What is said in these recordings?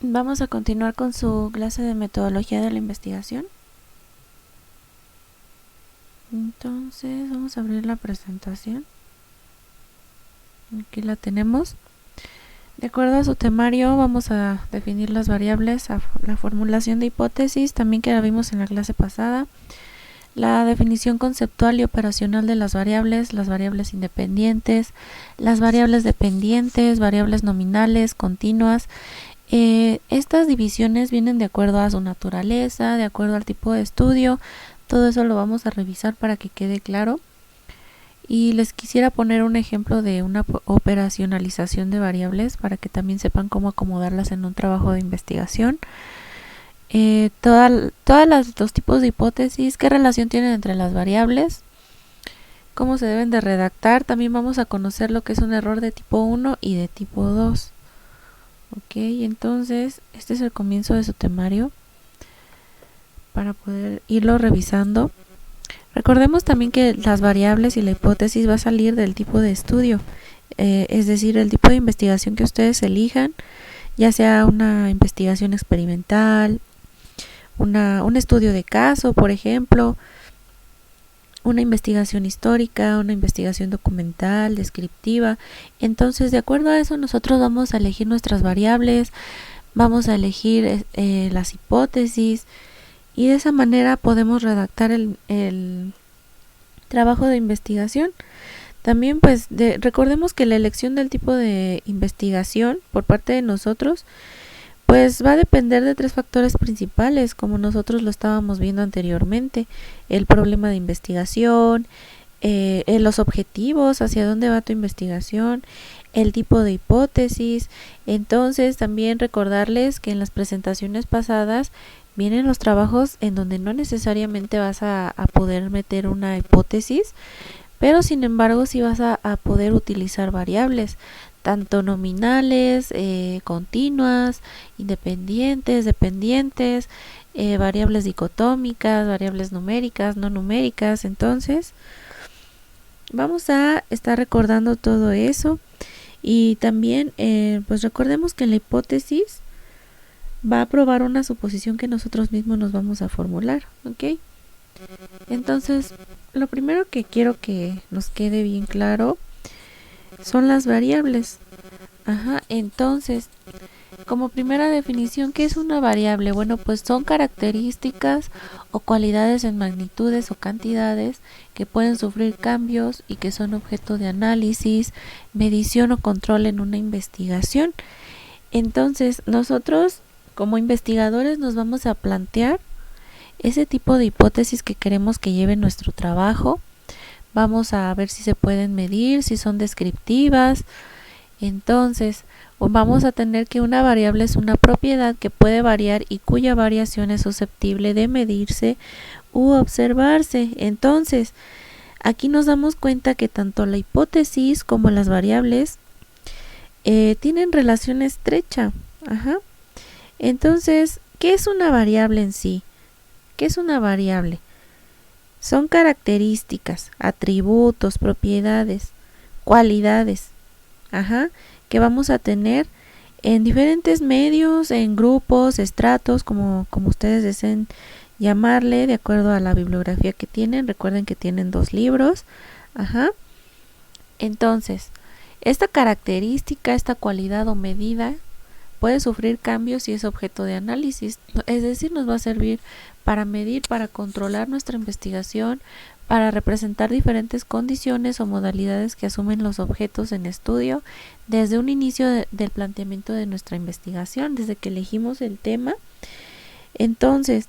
Vamos a continuar con su clase de metodología de la investigación. Entonces vamos a abrir la presentación. Aquí la tenemos. De acuerdo a su temario vamos a definir las variables, la formulación de hipótesis, también que la vimos en la clase pasada, la definición conceptual y operacional de las variables independientes, las variables dependientes, variables nominales, continuas. Estas divisiones vienen de acuerdo a su naturaleza, de acuerdo al tipo de estudio. Todo eso lo vamos a revisar para que quede claro. Y les quisiera poner un ejemplo de una operacionalización de variables para que también sepan cómo acomodarlas en un trabajo de investigación. Todos los tipos de hipótesis, qué relación tienen entre las variables, cómo se deben de redactar. También vamos a conocer lo que es un error de tipo 1 y de tipo 2. Ok, entonces este es el comienzo de su temario para poder irlo revisando. Recordemos también que las variables y la hipótesis va a salir del tipo de estudio, es decir, el tipo de investigación que ustedes elijan, ya sea una investigación experimental, un estudio de caso, por ejemplo, una investigación histórica, una investigación documental, descriptiva. Entonces, de acuerdo a eso, nosotros vamos a elegir nuestras variables, vamos a elegir las hipótesis, y de esa manera podemos redactar el trabajo de investigación. También pues recordemos que la elección del tipo de investigación por parte de nosotros pues va a depender de 3 factores principales, como nosotros lo estábamos viendo anteriormente: el problema de investigación, los objetivos, hacia dónde va tu investigación, el tipo de hipótesis. Entonces también recordarles que en las presentaciones pasadas vienen los trabajos en donde no necesariamente vas a poder meter una hipótesis, pero sin embargo sí vas a poder utilizar variables, tanto nominales, continuas, independientes, dependientes, variables dicotómicas, variables numéricas, no numéricas. Entonces vamos a estar recordando todo eso. Y también pues recordemos que en la hipótesis va a probar una suposición que nosotros mismos nos vamos a formular, ¿ok? Entonces, lo primero que quiero que nos quede bien claro son las variables. Entonces, como primera definición, ¿qué es una variable? Bueno, pues son características o cualidades en magnitudes o cantidades que pueden sufrir cambios y que son objeto de análisis, medición o control en una investigación. Entonces, nosotros como investigadores nos vamos a plantear ese tipo de hipótesis que queremos que lleve nuestro trabajo. Vamos a ver si se pueden medir, si son descriptivas. Entonces, vamos a tener que una variable es una propiedad que puede variar y cuya variación es susceptible de medirse u observarse. Entonces, aquí nos damos cuenta que tanto la hipótesis como las variables tienen relación estrecha. Entonces, ¿qué es una variable en sí? ¿Qué es una variable? Son características, atributos, propiedades, cualidades, que vamos a tener en diferentes medios, en grupos, estratos, como ustedes deseen llamarle, de acuerdo a la bibliografía que tienen. Recuerden que tienen 2 libros. Entonces, esta característica, esta cualidad o medida puede sufrir cambios si es objeto de análisis, es decir, nos va a servir para medir, para controlar nuestra investigación, para representar diferentes condiciones o modalidades que asumen los objetos en estudio desde un inicio del planteamiento de nuestra investigación, desde que elegimos el tema. Entonces,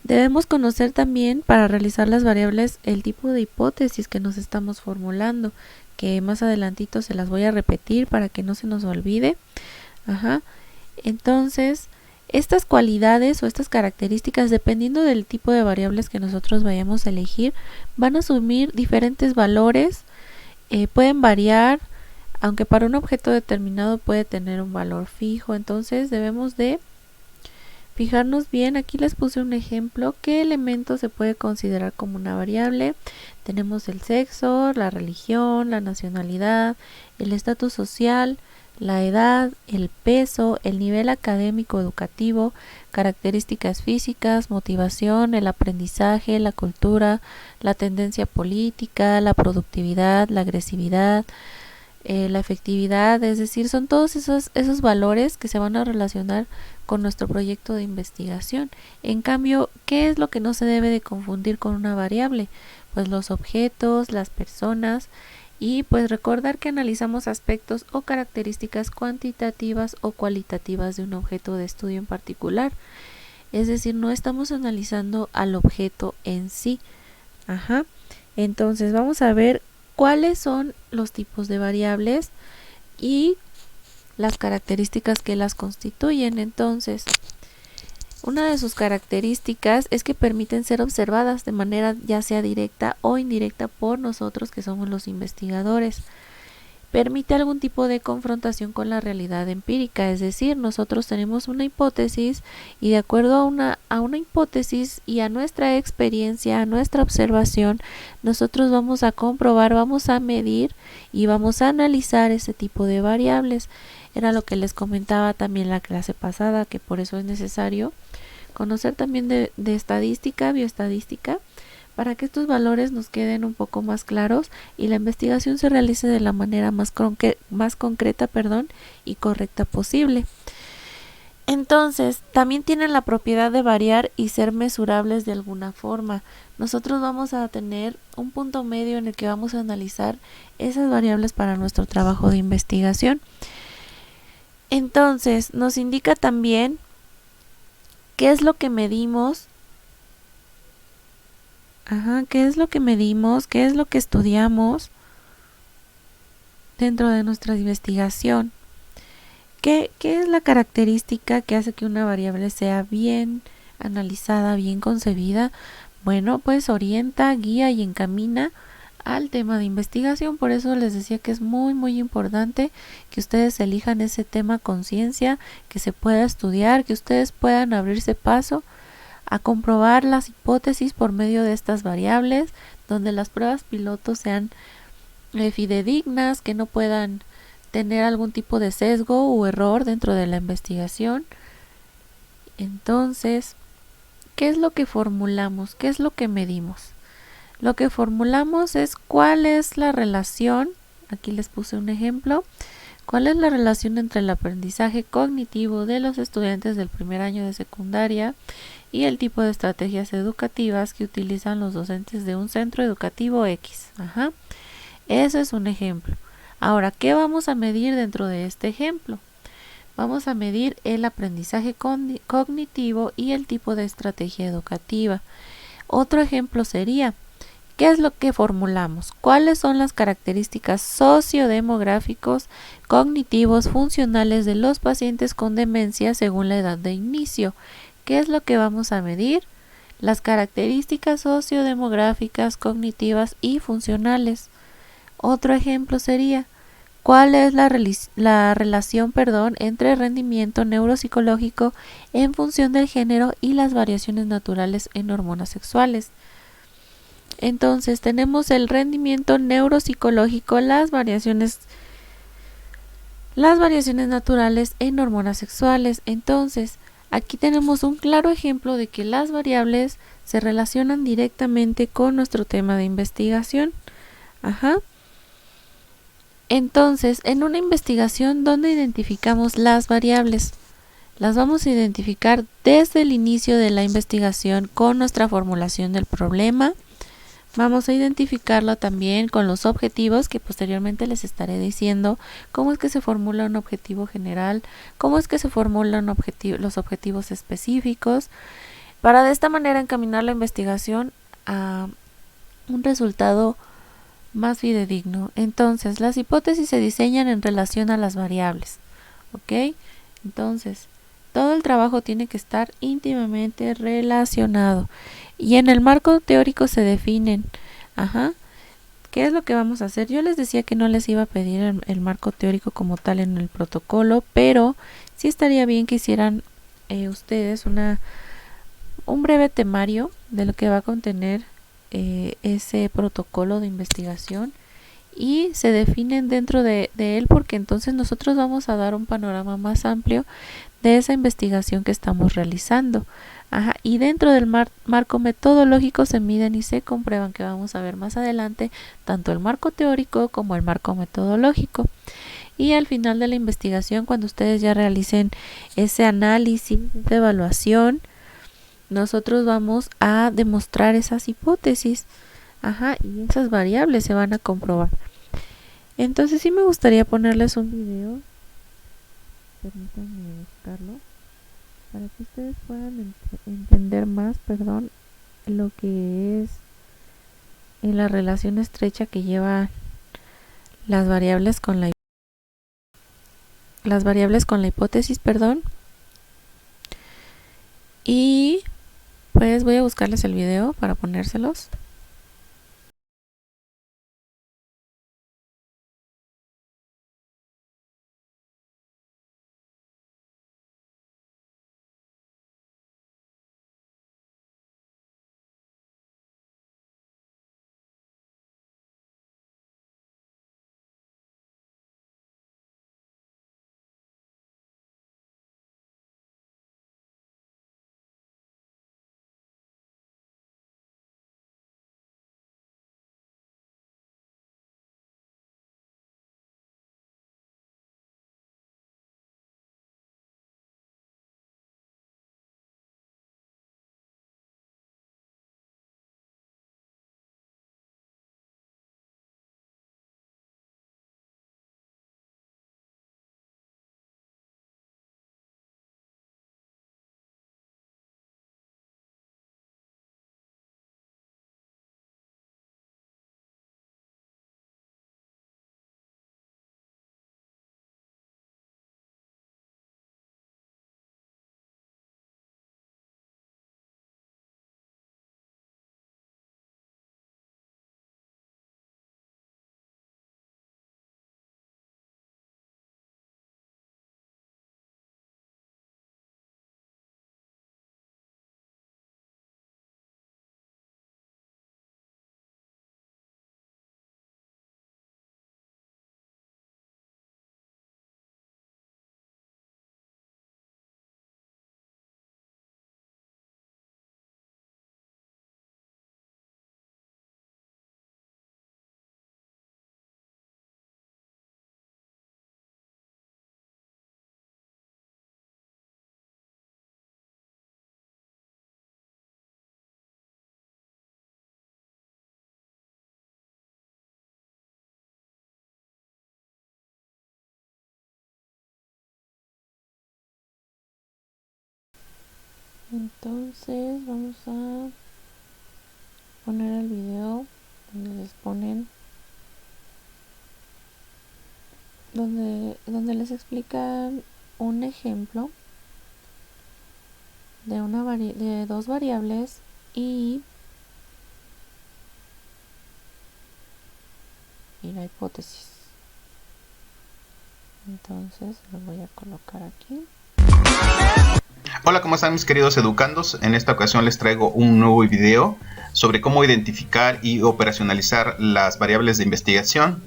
debemos conocer también, para realizar las variables, el tipo de hipótesis que nos estamos formulando, que más adelantito se las voy a repetir para que no se nos olvide. Entonces, estas cualidades o estas características, dependiendo del tipo de variables que nosotros vayamos a elegir, van a asumir diferentes valores, pueden variar, aunque para un objeto determinado puede tener un valor fijo. Entonces debemos de fijarnos bien. Aquí les puse un ejemplo. ¿Qué elemento se puede considerar como una variable? Tenemos el sexo, la religión, la nacionalidad, el estatus social, la edad, el peso, el nivel académico educativo, características físicas, motivación, el aprendizaje, la cultura, la tendencia política, la productividad, la agresividad, la efectividad, es decir, son todos esos valores que se van a relacionar con nuestro proyecto de investigación. En cambio, ¿qué es lo que no se debe de confundir con una variable? Pues los objetos, las personas, y pues recordar que analizamos aspectos o características cuantitativas o cualitativas de un objeto de estudio en particular. Es decir, no estamos analizando al objeto en sí. Entonces vamos a ver cuáles son los tipos de variables y las características que las constituyen. Entonces, una de sus características es que permiten ser observadas de manera ya sea directa o indirecta por nosotros que somos los investigadores. Permite algún tipo de confrontación con la realidad empírica, es decir, nosotros tenemos una hipótesis y de acuerdo a una hipótesis y a nuestra experiencia, a nuestra observación, nosotros vamos a comprobar, vamos a medir y vamos a analizar ese tipo de variables. Era lo que les comentaba también la clase pasada, que por eso es necesario conocer también de estadística, bioestadística, para que estos valores nos queden un poco más claros y la investigación se realice de la manera más concreta y correcta posible. Entonces, también tienen la propiedad de variar y ser mesurables de alguna forma. Nosotros vamos a tener un punto medio en el que vamos a analizar esas variables para nuestro trabajo de investigación. Entonces, nos indica también qué es lo que medimos, qué es lo que medimos, qué es lo que estudiamos dentro de nuestra investigación. ¿Qué es la característica que hace que una variable sea bien analizada, bien concebida? Bueno, pues orienta, guía y encamina al tema de investigación. Por eso les decía que es muy importante que ustedes elijan ese tema con ciencia, que se pueda estudiar, que ustedes puedan abrirse paso a comprobar las hipótesis por medio de estas variables, donde las pruebas pilotos sean fidedignas, que no puedan tener algún tipo de sesgo o error dentro de la investigación. Entonces, ¿qué es lo que formulamos? ¿Qué es lo que medimos? Lo que formulamos es cuál es la relación, aquí les puse un ejemplo, cuál es la relación entre el aprendizaje cognitivo de los estudiantes del primer año de secundaria y el tipo de estrategias educativas que utilizan los docentes de un centro educativo X. Eso es un ejemplo. Ahora, ¿qué vamos a medir dentro de este ejemplo? Vamos a medir el aprendizaje cognitivo y el tipo de estrategia educativa. Otro ejemplo sería, ¿qué es lo que formulamos? ¿Cuáles son las características sociodemográficos, cognitivos, funcionales de los pacientes con demencia según la edad de inicio? ¿Qué es lo que vamos a medir? Las características sociodemográficas, cognitivas y funcionales. Otro ejemplo sería, ¿cuál es la relación entre rendimiento neuropsicológico en función del género y las variaciones naturales en hormonas sexuales? Entonces tenemos el rendimiento neuropsicológico, las variaciones naturales en hormonas sexuales. Entonces, aquí tenemos un claro ejemplo de que las variables se relacionan directamente con nuestro tema de investigación. Entonces, en una investigación, ¿dónde identificamos las variables? Las vamos a identificar desde el inicio de la investigación con nuestra formulación del problema. Vamos a identificarlo también con los objetivos, que posteriormente les estaré diciendo cómo es que se formula un objetivo general, cómo es que se formulan los objetivos específicos, para de esta manera encaminar la investigación a un resultado más fidedigno. Entonces, las hipótesis se diseñan en relación a las variables. Entonces, todo el trabajo tiene que estar íntimamente relacionado. Y en el marco teórico se definen, ¿qué es lo que vamos a hacer? Yo les decía que no les iba a pedir el marco teórico como tal en el protocolo, pero sí estaría bien que hicieran ustedes un breve temario de lo que va a contener ese protocolo de investigación y se definen dentro de él, porque entonces nosotros vamos a dar un panorama más amplio de esa investigación que estamos realizando. Y dentro del marco metodológico se miden y se comprueban, que vamos a ver más adelante, tanto el marco teórico como el marco metodológico. Y al final de la investigación, cuando ustedes ya realicen ese análisis, esa evaluación, nosotros vamos a demostrar esas hipótesis, y esas variables se van a comprobar. Entonces sí me gustaría ponerles un video, permítanme buscarlo, para que ustedes puedan entender más, lo que es en la relación estrecha que lleva las variables con la hipótesis, y pues voy a buscarles el video para ponérselos. Entonces vamos a poner el video donde les ponen, donde les explican un ejemplo de dos variables y la hipótesis. Entonces lo voy a colocar aquí. Hola, ¿cómo están mis queridos educandos? En esta ocasión les traigo un nuevo video sobre cómo identificar y operacionalizar las variables de investigación.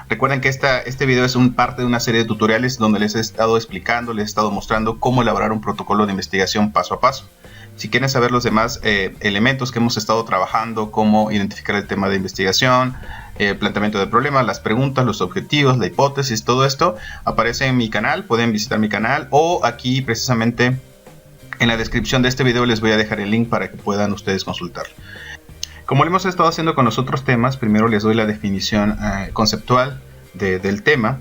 Recuerden que este video es parte de una serie de tutoriales donde les he estado explicando, les he estado mostrando cómo elaborar un protocolo de investigación paso a paso. Si quieren saber los demás elementos que hemos estado trabajando, cómo identificar el tema de investigación, el planteamiento de problemas, las preguntas, los objetivos, la hipótesis, todo esto aparece en mi canal. Pueden visitar mi canal o aquí precisamente en la descripción de este video les voy a dejar el link para que puedan ustedes consultarlo. Como lo hemos estado haciendo con los otros temas, primero les doy la definición conceptual del tema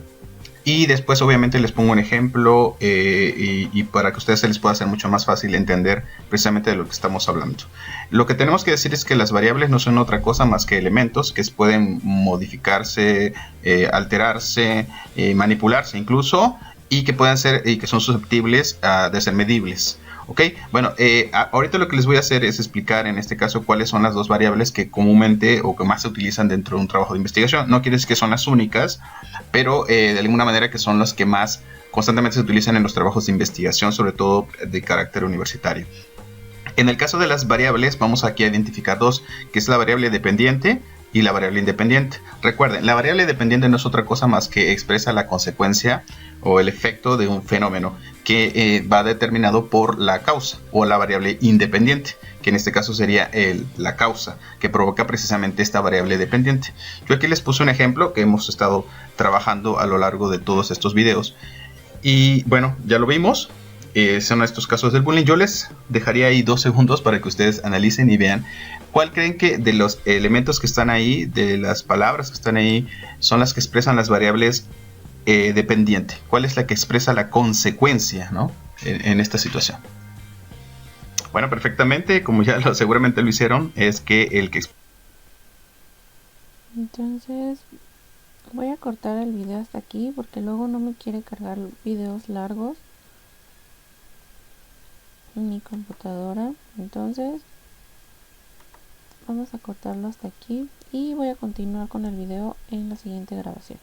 y después obviamente les pongo un ejemplo y para que a ustedes se les pueda hacer mucho más fácil entender precisamente de lo que estamos hablando. Lo que tenemos que decir es que las variables no son otra cosa más que elementos que pueden modificarse, alterarse, manipularse incluso, y que pueden ser y que son susceptibles de ser medibles. Ok, bueno, ahorita lo que les voy a hacer es explicar en este caso cuáles son las dos variables que comúnmente o que más se utilizan dentro de un trabajo de investigación. No quiere decir que son las únicas, pero de alguna manera que son las que más constantemente se utilizan en los trabajos de investigación, sobre todo de carácter universitario. En el caso de las variables, vamos aquí a identificar dos, que es la variable dependiente y la variable independiente. Recuerden, la variable dependiente no es otra cosa más que expresa la consecuencia o el efecto de un fenómeno que va determinado por la causa, o la variable independiente, que en este caso sería la causa que provoca precisamente esta variable dependiente. Yo aquí les puse un ejemplo que hemos estado trabajando a lo largo de todos estos videos. Y bueno, ya lo vimos. Son estos casos del bullying. Yo les dejaría ahí 2 segundos para que ustedes analicen y vean cuál creen que de los elementos que están ahí, de las palabras que están ahí, son las que expresan las variables dependiente. ¿Cuál es la que expresa la consecuencia, ¿no? en esta situación? Bueno, perfectamente, como ya seguramente lo hicieron, es que el que... Entonces voy a cortar el video hasta aquí porque luego no me quiere cargar videos largos en mi computadora. Entonces vamos a cortarlo hasta aquí y voy a continuar con el video en la siguiente grabación.